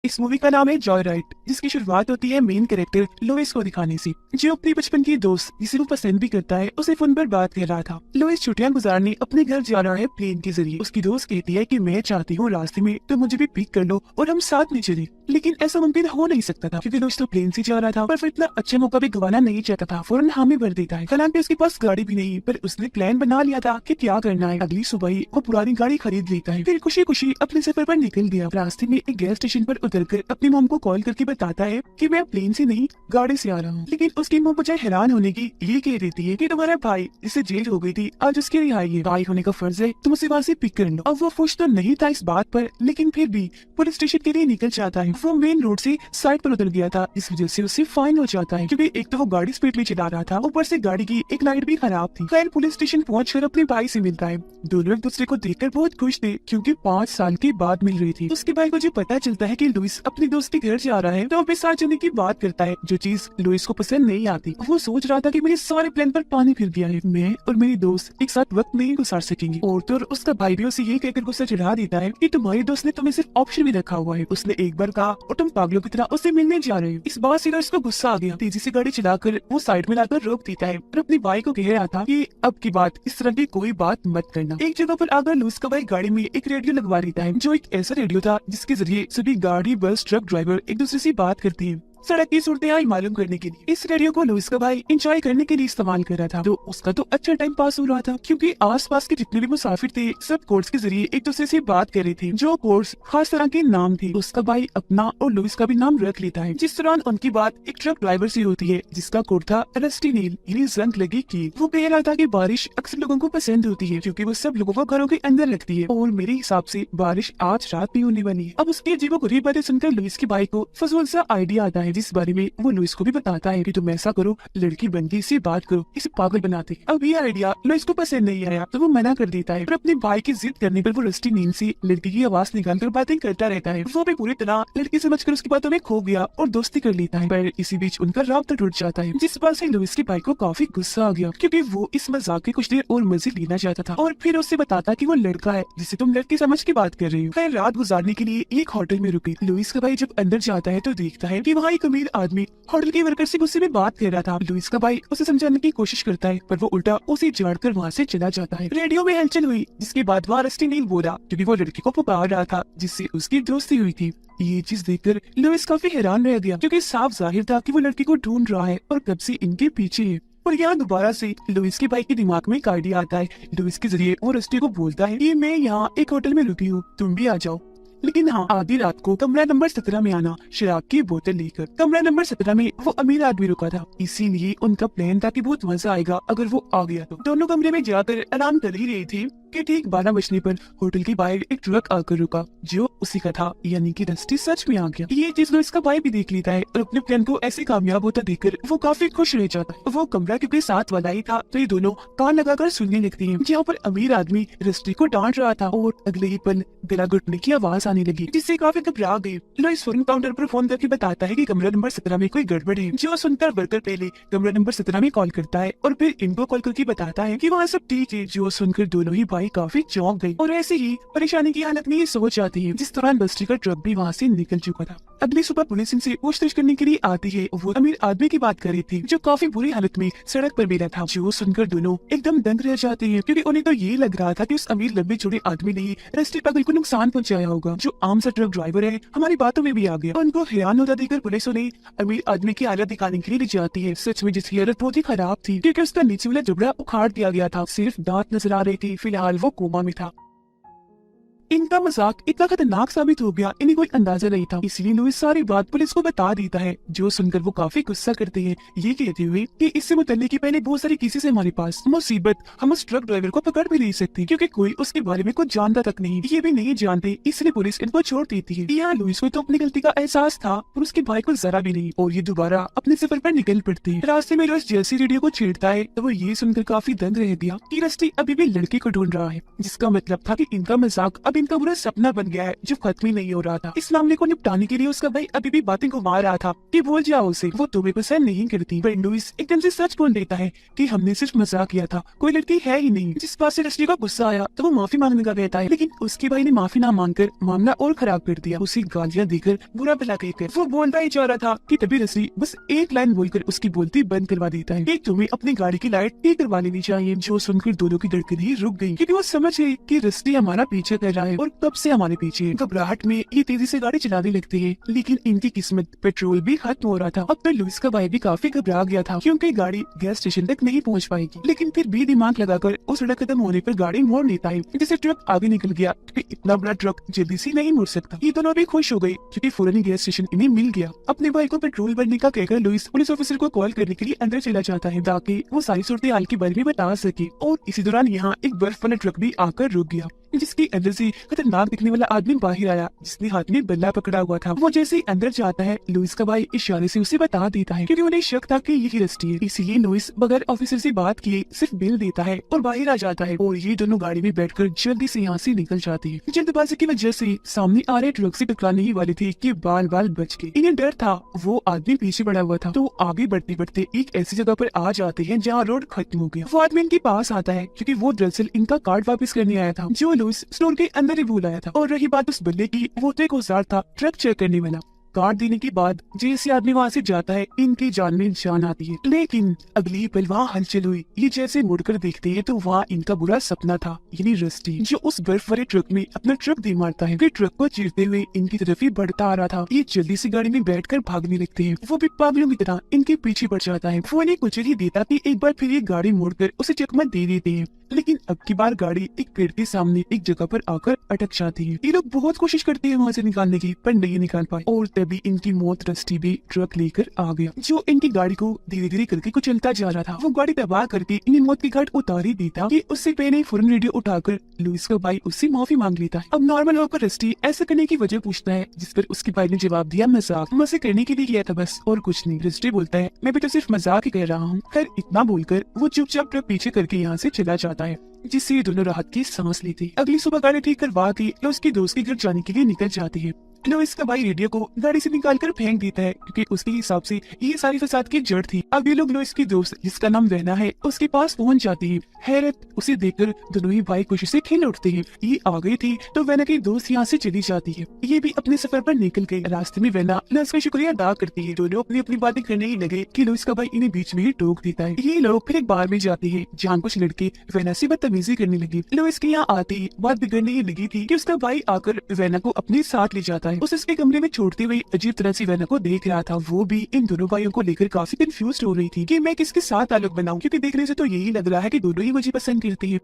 इस मूवी का नाम है जॉय राइड, जिसकी शुरुआत होती है मेन कैरेक्टर लोइस को दिखाने से, जो अपनी बचपन की दोस्त जिसे वो पसंद भी करता है उसे फोन पर बात कर रहा था। लोइस छुट्टियां गुजारने अपने घर जा रहा है प्लेन के जरिए। उसकी दोस्त कहती है कि मैं चाहती हूँ रास्ते में तो मुझे भी पिक कर लो और हम साथ में चले, लेकिन ऐसा मुमकिन हो नहीं सकता था क्योंकि लोइस तो प्लेन से जा रहा था। पर फिर इतना अच्छा मौका भी गंवाना नहीं चाहता था, फौरन हामी भर देता है। हालांकि उसके पास गाड़ी भी नहीं, पर उसने प्लान बना लिया था कि क्या करना है। अगली सुबह ही वो पुरानी गाड़ी खरीद लेता है, फिर खुशी खुशी अपने सफर पर निकल गया। रास्ते में एक गैस स्टेशन पर उतरकर अपनी मॉम को कॉल करके बताता है कि मैं प्लेन से नहीं गाड़ी से आ रहा हूँ। लेकिन उसकी मॉम बजाय हैरान होने की ये कह देती है कि तुम्हारा भाई जिसे जेल हो गई थी आज उसकी रिहाई है, भाई होने का फर्ज है तुम उसे वहाँ से पिक कर लो। अब वो खुश तो नहीं था इस बात पर, लेकिन फिर भी पुलिस स्टेशन के लिए निकल जाता है। वो मेन रोड से साइड पर उतर गया था, इस वजह से उसे फाइन हो जाता है क्योंकि एक तो वो गाड़ी स्पीड में चला रहा था, ऊपर से गाड़ी की एक लाइट भी खराब थी। खैर पुलिस स्टेशन पहुंचकर अपने भाई से मिलता है। दोनों एक दूसरे को देखकर बहुत खुश थे क्योंकि 5 साल के बाद मिल रही थी। उसके भाई को जब पता चलता है कि लुइस अपने दोस्त के घर जा रहा है तो अपने साथ जाने की बात करता है, जो चीज लुइस को पसंद नहीं आती। वो सोच रहा था कि मेरे सारे प्लान पर पानी फिर गया है, मैं और मेरी दोस्त एक साथ वक्त नहीं गुजार सकेंगे। और तो उसका भाई भी उसे ये कहकर गुस्सा चढ़ा देता है कि तुम्हारी दोस्त ने तुम्हें सिर्फ ऑप्शन में रखा हुआ है, उसने एक बार कहा और तुम पागलों की तरह उससे मिलने जा रहे हो। इस बात से उसको गुस्सा आ गया, तेजी से गाड़ी चलाकर वो साइड में लाकर रोक देता है और अपने भाई को कह रहा था कि अब की बात इस तरह की कोई बात मत करना। एक जगह पर आकर लुइस का भाई गाड़ी में एक रेडियो लगवा देता है, जो एक ऐसा रेडियो था जिसके जरिए सभी गाड़ी, बस, ट्रक ड्राइवर एक दूसरे से बात करती है सड़क की सूरत-ए-हाल मालूम करने के लिए। इस रेडियो को लुइस का भाई एंजॉय करने के लिए इस्तेमाल कर रहा था, तो उसका तो अच्छा टाइम पास हो रहा था क्योंकि आसपास के जितने भी मुसाफिर थे सब कोड्स के जरिए एक दूसरे से बात कर रहे थे, जो कोड्स खास तरह के नाम थे। उसका भाई अपना और लुइस का भी नाम रख लेता है। जिस दौरान उनकी बात एक ट्रक ड्राइवर से होती है जिसका कोड था रस्टी नील, यानी जंग लगी की। वो कह रहा था कि बारिश अक्सर लोगों को पसंद होती है क्योंकि वो सब लोगों को घरों के अंदर रखती है और मेरे हिसाब से बारिश आज रात भी होने वाली है। अब उसकी अजीबोगरीब बातें सुनकर लुइस के भाई को फजूल सा आइडिया आता है, जिस बारे में वो लुइस को भी बताता है कि तुम ऐसा करो, लड़की बनती से बात करो, इसे पागल बनाते। अब ये आइडिया लुइस को पसंद नहीं आया तो वो मना कर देता है, पर अपने भाई की जिद करने पर वो रस्टी नींद से लड़की की आवाज निकालकर बातें करता रहता है। वो भी पूरी तरह लड़की समझकर उसकी बातों में खो गया और दोस्ती कर लेता है, पर इसी बीच उनका राब्ता टूट जाता है, जिस बात से लुइस के भाई को काफी गुस्सा आ गया क्योंकि वो इस मजाक के कुछ देर और मजे लेना चाहता था और फिर उससे बताता कि वो लड़का है जिसे तुम लड़की समझ के बात कर रही हो। फिर रात गुजारने के लिए एक होटल में रुके। लुइस का भाई जब अंदर जाता है तो देखता है कि वहाँ एक अमीर आदमी होटल के वर्कर से गुस्से में बात कर रहा था। लुइस का भाई उसे समझाने की कोशिश करता है पर वो उल्टा उसे झाड़कर वहाँ से चला जाता है। रेडियो में हलचल हुई जिसके बाद वहाँ रस्टी नील बोला क्योंकि वो लड़की को पुकार रहा था जिससे उसकी दोस्ती हुई थी। ये चीज देखकर लुइस काफी हैरान रह गया क्योंकि साफ जाहिर था कि वो लड़की को ढूंढ रहा है और कब से इनके पीछे है। और यहाँ दोबारा से लुइस के भाई के दिमाग में एक आइडिया आता है। लुइस के जरिए वो रस्टी को बोलता है कि मैं यहाँ एक होटल में रुकी हूँ, तुम भी आ जाओ, लेकिन हाँ आधी रात को कमरा नंबर 17 में आना शराब की बोतल लेकर। कमरा नंबर 17 में वो अमीर आदमी रुका था, इसीलिए उनका प्लान था कि बहुत मजा आएगा अगर वो आ गया तो। दोनों कमरे में जाकर आराम कर ही रही थी कि ठीक 12 बजने पर होटल के बाहर एक ट्रक आकर रुका जो उसी का था, यानी कि रस्टी सच में आ गया। ये चीज लुइस का भाई भी देख लेता है और अपने प्लान को ऐसे कामयाब होता देखकर वो काफी खुश रह जाता है। वो कमरा क्योंकि साथ वाला ही था तो ये दोनों कान लगाकर सुनने लगती हैं, जहाँ पर अमीर आदमी रस्टी को डांट रहा था और अगले ही पल गला घुटने की आवाज आने लगी जिससे काफी घबरा गई। लुइस फोन काउंटर पर फोन करके बताता है कि कमरा नंबर 17 में कोई गड़बड़ है, जो सुनकर वर्कर पहले कमरा नंबर 17 में कॉल करता है और फिर इनको कॉल करके बताता है कि वहाँ सब ठीक है, जो सुनकर दोनों ही भाई काफी चौंक गई और ऐसे ही परेशानी की हालत में ये सो जाती है, जिस दौरान बस्टी का ट्रक भी वहाँ से निकल चुका था। अगली सुबह पुलिस इनसे पूछताछ करने के लिए आती है। वो अमीर आदमी की बात कर रही थी जो काफी बुरी हालत में सड़क पर मिला था, जो सुनकर दोनों एकदम दंग रह जाते हैं क्योंकि उन्हें तो ये लग रहा था कि उस अमीर लंबे चौड़े आदमी ने रस्ते पर को नुकसान पहुंचाया होगा, जो आम सा ट्रक ड्राइवर है हमारी बातों में भी आ गया। उनको हैरान होता देखकर पुलिस उन्हें अमीर आदमी की हालत दिखाने के लिए ले जाती है। सच में जिसकी हालत बहुत ही खराब थी क्योंकि उसका नीचे वाला जबड़ा उखाड़ दिया गया था, सिर्फ दांत नजर आ रही थी। फिलहाल वो कोमा में था। इनका मजाक इतना खतरनाक साबित हो गया इन्हें कोई अंदाजा नहीं था, इसलिए लुइस सारी बात पुलिस को बता देता है, जो सुनकर वो काफी गुस्सा करते हैं, ये कहते हुए कि इससे मुतल्लिक की पहले बहुत सारी केसेस है हमारे पास, मुसीबत हम उस ट्रक ड्राइवर को पकड़ भी नहीं सकते क्योंकि कोई उसके बारे में कुछ जानता तक नहीं, ये भी नहीं जानते, इसलिए पुलिस इनको छोड़ देती है। यहाँ लुइस को तो अपनी गलती का एहसास था और उसके भाई को जरा भी नहीं, और ये दोबारा अपने सफर पर निकल पड़ते हैं। रास्ते में लुइस जैसे रेडियो को छेड़ता है तो वो ये सुनकर काफी दंग रह गया कि रस्टी अभी भी लड़की को ढूंढ रहा है, जिसका मतलब था कि इनका मजाक अभी अब इनका बुरा सपना बन गया है जो खत्म ही नहीं हो रहा था। इस मामले को निपटाने के लिए उसका भाई अभी भी बातें घुमा रहा था कि भूल जाओ उसे, वो तुम्हें पसंद नहीं करती। पर लुइस एकदम से सच बोल देता है कि हमने सिर्फ मजाक किया था, कोई लड़की है ही नहीं। जिस बात से रस्टी का गुस्सा आया तो वो माफी मांगने का कहता है, लेकिन उसके भाई ने माफी ना मांगकर मामला और खराब कर दिया। उसे गालियां देकर बुरा भला कहकर वो बोलता ही जा रहा था कि तभी रस्टी बस एक लाइन बोलकर उसकी बोलती बंद करवा देता है कि तुम्हें अपनी गाड़ी की लाइट ठीक करवा लेनी चाहिए। जो सुनकर दोनों की धड़कनें रुक गई क्योंकि वो समझ गई कि रस्टी हमारा पीछे कर रहा है और कब से हमारे पीछे। घबराहट में ये तेजी से गाड़ी चलाने लगती है, लेकिन इनकी किस्मत पेट्रोल भी खत्म हो रहा था। अब तो लुइस का भाई भी काफी घबरा गया था क्योंकि गाड़ी गैस स्टेशन तक नहीं पहुंच पाएगी, लेकिन फिर भी दिमाग लगाकर उस सड़क खत्म होने पर गाड़ी मोड़ लेता है जिससे ट्रक आगे निकल गया क्योंकि इतना बड़ा ट्रक जल्दी से नहीं मुड़ सकता। ये दोनों भी खुश हो गई क्योंकि फौरन गैस स्टेशन इन्हें मिल गया। अपने भाई को पेट्रोल भरने का कहकर लुइस पुलिस ऑफिसर को कॉल करने के लिए अंदर चला जाता है ताकि वो सारी सूरत हाल के बारे में बता सके। और इसी दौरान यहाँ एक बर्फ वाला ट्रक भी आकर रुक गया जिसके अंदर से खतरनाक दिखने वाला आदमी बाहर आया जिसने हाथ में बल्ला पकड़ा हुआ था। वो जैसे ही अंदर जाता है लुइस का भाई इशारे से उसे बता देता है क्योंकि उन्हें शक था कि यही रस्टी है। इसीलिए लुइस बगैर ऑफिसर से बात किए सिर्फ बिल देता है और बाहर आ जाता है और ये दोनों गाड़ी में बैठकर जल्दी से यहाँ से निकल जाती है। जल्दबाजी की वजह से सामने आ रहे ट्रक से टकराने ही वाली थी कि बाल बाल बच गए। इन्हें डर था वो आदमी पीछे बढ़ा हुआ था, तो आगे बढ़ते बढ़ते एक ऐसी जगह पर आ जाते हैं जहाँ रोड खत्म हो गया। वो आदमी इनके पास आता है क्योंकि वो दरअसल इनका कार्ड वापस करने आया था जो लुइस स्टोर के अंदर ही भूल आया था। और रही बात उस बल्ले की, वो तो एक औजार था ट्रक चेक करने वाला। कार्ड देने के बाद जैसे आदमी वहाँ से जाता है इनकी जान में जान आती है, लेकिन अगली पल वहाँ हलचल हुई। ये जैसे मुड़कर देखते हैं तो वहाँ इनका बुरा सपना था, यानी रस्टी जो उस बर्फ वाले ट्रक में अपना ट्रक दे मारता है। फिर ट्रक को चीरते हुए इनकी तरफ ही बढ़ता आ रहा था। ये जल्दी से गाड़ी में बैठकर भागने लगते हैं। वो भी पागलों की तरह इनके पीछे बढ़ जाता है। वो इन्हें कुछ ही देता कि एक बार फिर ये गाड़ी मोड़कर उसे चकमा दे देते हैं, लेकिन अब की बार गाड़ी एक पेड़ के सामने एक जगह पर आकर अटक जाती है। ये लोग बहुत कोशिश करते हैं वहाँ से निकालने की, पर नहीं निकाल पाए और तभी इनकी मौत रस्टी भी ट्रक लेकर आ गया जो इनकी गाड़ी को धीरे धीरे करके कुचलता जा रहा था। वो गाड़ी तबाह करके इन्हें मौत की घाट उतार ही देता कि उससे पहले फौरन रेडियो उठाकर लुइस का भाई उससे माफी मांग लेता है। अब नॉर्मल होकर रस्टी ऐसा करने की वजह पूछता है, जिस पर उसके भाई ने जवाब दिया मजाक, मजे करने के लिए किया था बस और कुछ नहीं। रस्टी बोलता है मैं भी तो सिर्फ मजाक ही कर रहा हूँ। खैर इतना बोलकर वो चुपचाप ट्रक पीछे करके यहाँ से चला जाता है, जिससे ये दोनों राहत की सांस लेते। अगली सुबह गाड़ी ठीक करवा के उसके दोस्त के घर जाने के लिए निकल जाती है। लुइस का भाई रेडियो को गाड़ी से निकालकर फेंक देता है क्योंकि उसके हिसाब से ये सारी फसाद की जड़ थी। अब ये लोग लुइस की दोस्त जिसका नाम वेना है उसके पास पहुंच जाती है। हैरत उसे देखकर दोनों ही भाई खुशी से खिल उठते हैं। ये आ गई थी तो वेना की दोस्त यहाँ से चली जाती है। ये भी अपने सफर पर निकल गई। रास्ते में वेना लुइस का शुक्रिया अदा करती है। दोनों अपनी अपनी बातें करने ही लगे कि लुइस का भाई इन्हें बीच में ही टोक देता है। ये लोग फिर एक बार में जाते हैं जहाँ कुछ लड़के वेना से बदतमीजी करने लगे। लुइस के यहाँ आते ही बात बिगड़ने ही लगी थी कि उसका भाई आकर वेना को अपने साथ ले जाता है। उसके कमरे में छोड़ते हुए अजीब तरह से वेना को देख रहा था। वो भी इन दोनों भाइयों को लेकर काफी कंफ्यूज हो रही थी कि मैं किसके साथ ताल्लुक बनाऊं, क्योंकि देखने से तो यही लग रहा है कि दोनों ही मुझे पसंद करते हैं।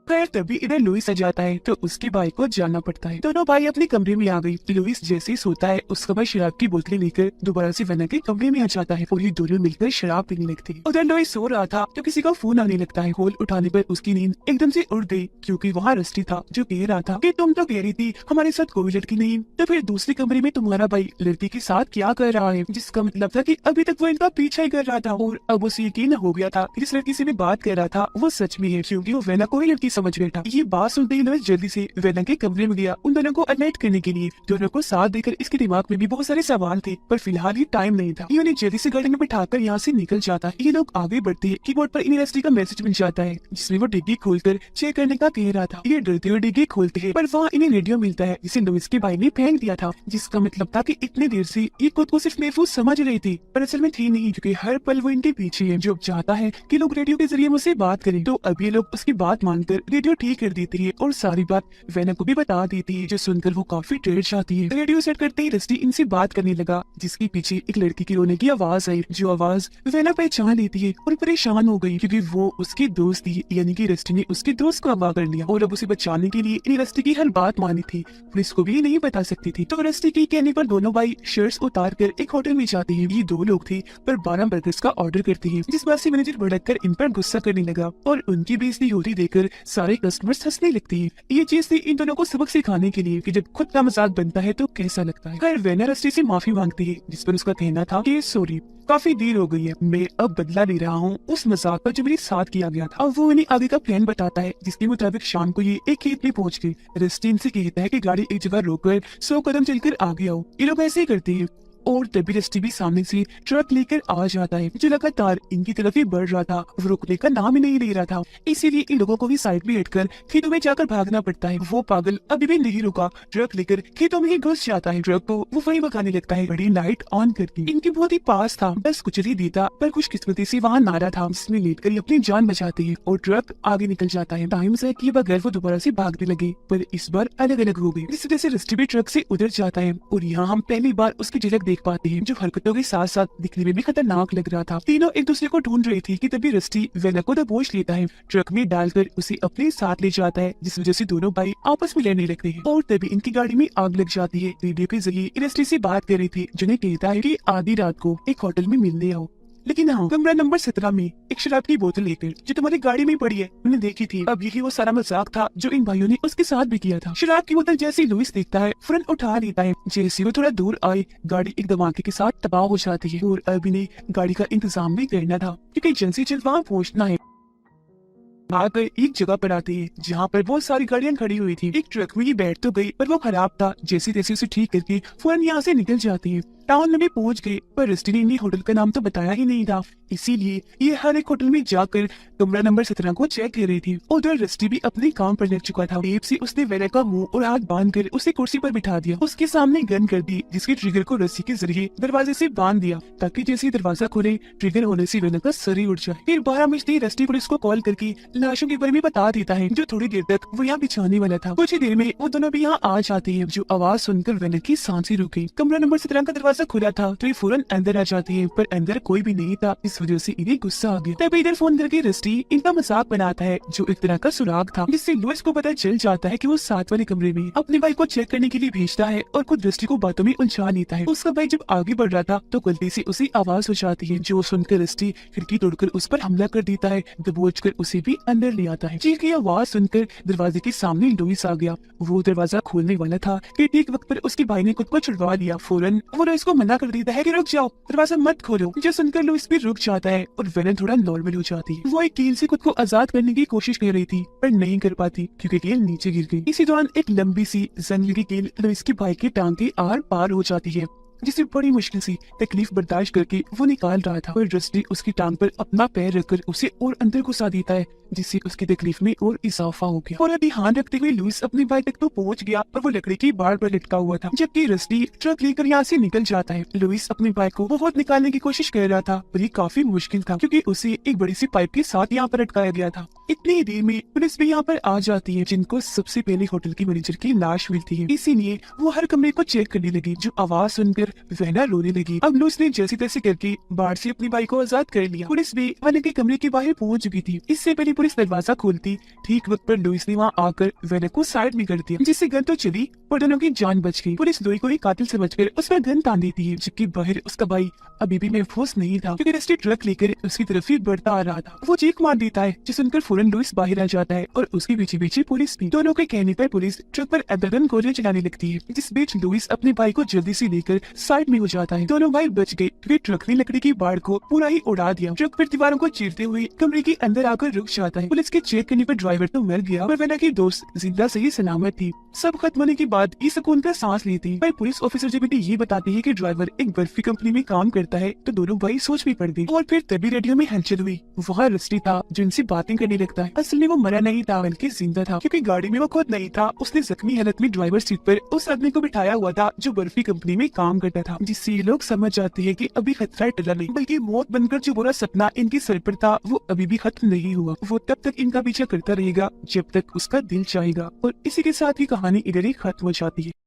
खैर तभी इधर लुइस आ जाता है तो उसके भाई को जाना पड़ता है। दोनों भाई अपने कमरे में आ गई। लुइस जैसे ही सोता है उसका भाई शराब की बोतलें लेकर दोबारा से वेना के कमरे में आ जाता है और ये दोनों मिलकर शराब पीने लगते हैं। उधर लुइस सो रहा था तो किसी का फोन आने लगता है। कॉल उठाने पर उसकी नींद एकदम से उड़ गई क्योंकि वहाँ रस्टी था जो कह रहा था कि तुम तो कह रही थी हमारे साथ कोई लड़की नहीं, तो फिर दूसरे कमरे में तुम्हारा भाई लड़की के साथ क्या कर रहा है, जिसका मतलब था कि अभी तक वो इनका पीछा ही कर रहा था। और अब उसे यकीन हो गया था जिस लड़की से भी बात कर रहा था वो सच में है क्योंकि वो वेना को ही लड़की समझ बैठा। ये बात सुनते ही लुइस जल्दी से वेना के कमरे में गया उन दोनों को अलर्ट करने के लिए। दोनों को साथ देकर इसके दिमाग में भी बहुत सारे सवाल थे पर फिलहाल ही टाइम नहीं था। ये उन्हें जल्दी से गाड़ी में बिठाकर यहाँ से निकल जाता है। ये लोग आगे बढ़ते हैं। कीबोर्ड पर इन्हें रस्टी का मैसेज मिल जाता है जिसमें वो डिग्गी खोलकर चेक करने का कह रहा था। ये डरते हुए डिग्गी खोलते हैं पर वहाँ इन्हें रेडियो मिलता है जिसे लुइस के भाई ने फेंक दिया था, जिसका मतलब था कि इतने देर से ये खुद को सिर्फ महफूज समझ रही थी पर असल में थी नहीं, क्योंकि हर पल वो इनके पीछे है जो चाहता है कि लोग रेडियो के जरिए मुझसे बात करें। तो अब ये लोग उसकी बात मानकर रेडियो ठीक कर देती है और सारी बात वेना को भी बता देती है, जो सुनकर वो काफी डर जाती है। रेडियो सेट करते ही रस्टी इनसे बात करने लगा जिसके पीछे एक लड़की की रोने की आवाज आई, जो आवाज वेना पहचान लेती है और परेशान हो गई क्योंकि वो उसकी दोस्त थी, यानी कि रस्टी ने उसके दोस्त को अगवा कर लिया और अब उसे बचाने के लिए इन्हें रस्टी की हर बात मानी थी। पुलिस को भी नहीं बता सकती थी। तो रस्टी के कहने पर दोनों भाई शर्ट्स उतार कर एक होटल में जाते हैं। ये दो लोग थे पर 12 बर्गर्स का ऑर्डर करते हैं, जिस बात से मैनेजर भड़क कर इन पर गुस्सा करने लगा और उनकी बेइज्जती होती देखकर सारे कस्टमर्स हंसने लगते हैं। ये चीज थी इन दोनों को सबक सिखाने के लिए कि जब खुद का मजाक बनता है तो कैसा लगता है। खैर वेना रस्टी से माफी मांगती है, जिस पर उसका कहना था कि सॉरी, काफी देर हो गई है, मैं अब बदला ले रहा हूँ उस मजाक पर जो मेरे साथ किया गया था। अब वो इन्हें आगे का प्लान बताता है, जिसके मुताबिक शाम को ये एक खेत में पहुंच गए। रस्टी इनसे कहता है कि गाड़ी एक जगह रोककर 100 कदम चलकर आगे आओ। ये लोग ऐसे ही करते हैं और तभी रस्टी भी सामने से ट्रक लेकर आ जाता है जो लगातार इनकी तरफ ही बढ़ रहा था। वो रुकने का नाम ही नहीं ले रहा था, इसीलिए इन लोगों को भी साइड में हटकर खेतों में जाकर भागना पड़ता है। वो पागल अभी भी नहीं रुका, ट्रक लेकर खेतों में ही घुस जाता है। ट्रक को वो वही भगाने लगता है, बड़ी लाइट ऑन करके। इनके बहुत ही पास था, बस कुछ ही देता, पर खुशकिस्मती से वहाँ नारा था जिसमें लेटकर अपनी जान बचाते है और ट्रक आगे निकल जाता है। टाइम से किए बगैर वो दोबारा से भागने लगे, पर इस बार अलग अलग हो गए, जिस वजह से रस्टी भी ट्रक से उधर जाता है। और यहाँ हम पहली बार उसकी झलक देख पाते हैं, जो हरकतों के साथ साथ दिखने में भी खतरनाक लग रहा था। तीनों एक दूसरे को ढूंढ रही थी कि तभी रस्टी वेना को दबोच लेता है, ट्रक में डालकर उसे अपने साथ ले जाता है, जिस वजह से दोनों भाई आपस में लड़ने लगते हैं। और तभी इनकी गाड़ी में आग लग जाती है। रेडियो के जरिए रस्टी से बात कर रही थी, जिन्हें कहता है कि आधी रात को एक होटल में मिलने आओ, लेकिन हाँ कमरा नंबर 17 में एक शराब की बोतल लेकर जो तुम्हारी गाड़ी में पड़ी है, मैंने देखी थी। अब यही वो सारा मजाक था जो इन भाइयों ने उसके साथ भी किया था। शराब की बोतल जैसे लुइस देखता है फौरन उठा लेता है। जैसे वो थोड़ा दूर आए, गाड़ी एक धमाके के साथ तबाह हो जाती है और अब इन्हें गाड़ी का इंतजाम भी करना था, क्योंकि जल्द से जल्द वहाँ पहुँचना है। आकर एक जगह पर आती है जहाँ पर बहुत सारी गाड़ियां खड़ी हुई थी। एक ट्रक में ये बैठ तो गई, पर वो खराब था। जैसे तैसे उसे ठीक करके फौरन यहाँ से निकल जाती है। टाउन में भी पहुंच गए, पर रस्टी ने इन्हें होटल का नाम तो बताया ही नहीं था, इसीलिए ये हर एक होटल में जाकर कमरा नंबर 17 को चेक कर रही थी। उधर रस्टी भी अपने काम पर लग चुका था। टेप से उसने वेना का मुंह और हाथ बांधकर उसे कुर्सी पर बिठा दिया, उसके सामने गन कर दी, जिसके ट्रिगर को रस्सी के जरिए दरवाजे से बांध दिया, ताकि जैसे दरवाजा खोले ट्रिगर होने से वेना का सर ही उड़ जाए। फिर 12 बजते रस्टी पुलिस को कॉल करके लाशों के बारे में बता देता है, जो थोड़ी देर तक वो यहाँ बिछाने वाला था। कुछ ही देर में वो दोनों भी यहाँ आ जाते हैं, जो आवाज सुनकर वेना की सांसें रुकी। कमरा नंबर 17 का दरवाजा खुला था तो ये फौरन अंदर आ जाती है, पर अंदर कोई भी नहीं था, इस वजह से इन्हें गुस्सा आ गया। तभी इधर फोन करके रस्टी इनका मजाक बनाता है, जो एक तरह का सुराग था, जिससे लुइस को पता चल जाता है कि वो साथ वाले कमरे में अपने भाई को चेक करने के लिए भेजता है और खुद रस्टी को बातों में उलझा लेता है। उसका भाई जब आगे बढ़ रहा था तो गलती से उसे आवाज हो जाती है, जो सुनकर रस्टी खिड़की तोड़कर उस पर हमला कर देता है, दबोच कर उसे भी अंदर ले आता है। चीख की आवाज सुनकर दरवाजे के सामने लुइस आ गया। वो दरवाजा खोलने वाला था कि ठीक वक्त पर उसके भाई ने खुद को छुड़वा लिया। फौरन वो लुइस को मना कर देता है कि रुक जाओ, दरवाजा मत खोलो। जो सुनकर लुइस भी रुक जाता है और वेना थोड़ा नॉर्मल हो जाती है। वो एक कील से खुद को आजाद करने की कोशिश कर रही थी, पर नहीं कर पाती क्योंकि कील नीचे गिर गई। इसी दौरान एक लंबी सी जंगली की कील लुइस के भाई की टांग के आर पार हो जाती है, जिसे बड़ी मुश्किल से तकलीफ बर्दाश्त करके वो निकाल रहा था। और रस्टी उसकी टांग पर अपना पैर रखकर उसे और अंदर घुसा देता है, जिससे उसकी तकलीफ में और इजाफा हो गया। और अभी ध्यान रखते हुए लुइस अपने भाई तक तो पहुंच गया, पर वो लकड़ी की बाड़ पर लटका हुआ था, जबकि रस्टी ट्रक लेकर यहाँ से निकल जाता है। लुइस अपने भाई को बहुत निकालने की कोशिश कर रहा था, पर ये काफी मुश्किल था क्योंकि उसे एक बड़ी सी पाइप के साथ यहाँ पर अटकाया गया था। इतनी ही देर में पुलिस भी यहाँ पर आ जाती है, जिनको सबसे पहले होटल की मैनेजर की लाश मिलती है, इसीलिए वो हर कमरे को चेक करने लगी। जो आवाज सुनकर वेना रोने लगी। अब लुइस ने जैसे तैसे करके बाढ़ से अपने भाई को आजाद कर लिया। पुलिस भी वेना के कमरे के बाहर पहुंच चुकी थी। इससे पहले पुलिस दरवाजा खोलती ठीक वक्त पर लुइस ने वहाँ आकर वेना को साइड में कर दिया, जिससे गन तो चली पर दोनों की जान बच गई। पुलिस लुई को ही कातिल समझकर उस पर गन तान देती है, जबकि बाहर उसका भाई अभी भी महफूज नहीं था, क्योंकि रस्टी ट्रक लेकर उसकी तरफ ही बढ़ता आ रहा था। वो चीख मार देता है, जिसे सुनकर फौरन लुइस बाहर आ जाता है और उसके पीछे पीछे पुलिस भी। दोनों के कहने पर पुलिस ट्रक पर अंधाधुंध गोलियां चलाने लगती है, जिस बीच लुइस अपने भाई को जल्दी से लेकर साइड में हो जाता है। दोनों भाई बच गए क्योंकि ट्रक ने लकड़ी की बाढ़ को पूरा ही उड़ा दिया। ट्रक पर दीवारों को चीरते हुए कमरे के अंदर आकर रुक जाता है। पुलिस के चेक करने पर ड्राइवर तो मर गया, पर वेना की दोस्त जिंदा सही सलामत थी। सब खत्म होने के बाद ये सुकून का सांस लेती, पर पुलिस ऑफिसर जब इन्हें ये बताते हैं कि ड्राइवर एक बर्फी कंपनी में काम करता है, तो दोनों भाई सोच में पड़ गए। और फिर तभी रेडियो में हलचल हुई। वहाँ रस्टी था जो इनसे बातें करने लगता है। असल में वो मरा नहीं था बल्कि जिंदा था, क्योंकि गाड़ी में वो खुद नहीं था। उसने जख्मी हालत में ड्राइवर सीट पर उस आदमी को बिठाया हुआ था जो बर्फी कंपनी में काम करता था, जिससे ये लोग समझ जाते हैं कि अभी खतरा टला नहीं, बल्कि मौत बनकर जो बुरा सपना इनके सर पर था वो अभी भी खत्म नहीं हुआ। वो तब तक इनका पीछा करता रहेगा जब तक उसका दिल चाहेगा। और इसी के साथ ही कहानी इधर ही खत्म हो जाती है।